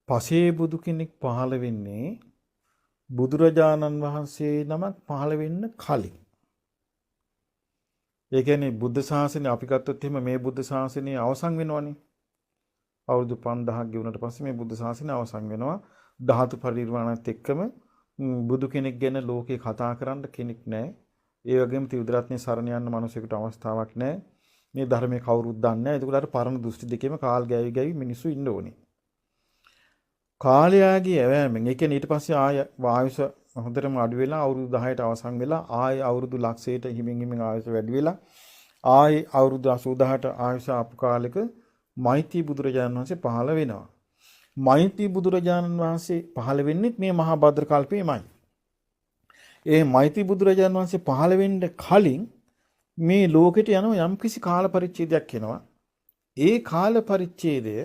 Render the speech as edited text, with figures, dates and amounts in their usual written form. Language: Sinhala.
පසේ බුදු කෙනෙක් පහළ වෙන්නේ බුදුරජාණන් වහන්සේ නමක් පහළ වෙන්න කලින්. ඒ කියන්නේ බුද්ධ ශාසනය අපි ගත්තොත් එහෙම මේ බුද්ධ ශාසනය අවසන් වෙනවනේ. අවුරුදු 5000ක් ගෙවුනට පස්සේ මේ බුද්ධ ශාසනය අවසන් වෙනවා. ධාතු පරිනිර්වාණයත් එක්කම බුදු කෙනෙක් ගැන ලෝකේ කතා කරන්න කෙනෙක් නැහැ. ඒ වගේම ත්‍රිවිධ සරණ යන්න මිනිසෙකුට අවස්ථාවක් නැහැ. මේ ධර්මයේ කවුරුත් දන්නේ නැහැ. ඒකට අර පරණ දෘෂ්ටි දෙකේම කාල් ගෑවි ගෑවි මිනිස්සු ඉන්න ඕනේ. කාලයාගේ ඇවෑමෙන් ඒ කියන්නේ ඊට පස්සේ ආය ආයුෂ හොඳටම අඩු වෙලා අවුරුදු 10ට අවසන් වෙලා ආය අවුරුදු ලක්ෂයට හිමින් හිමින් ආයුෂ වැඩි වෙලා ආය අවුරුදු 80000ට ආයුෂ ආපු කාලෙක මෛත්‍රී බුදුරජාණන් වහන්සේ පහළ වෙනවා. මෛත්‍රී බුදුරජාණන් වහන්සේ පහළ වෙන්නේ මේ මහා භද්‍ර කල්පයේමයි. ඒ මෛත්‍රී බුදුරජාණන් වහන්සේ පහළ වෙන්න කලින් මේ ලෝකෙට යන යම්කිසි කාල පරිච්ඡේදයක් එනවා. ඒ කාල පරිච්ඡේදය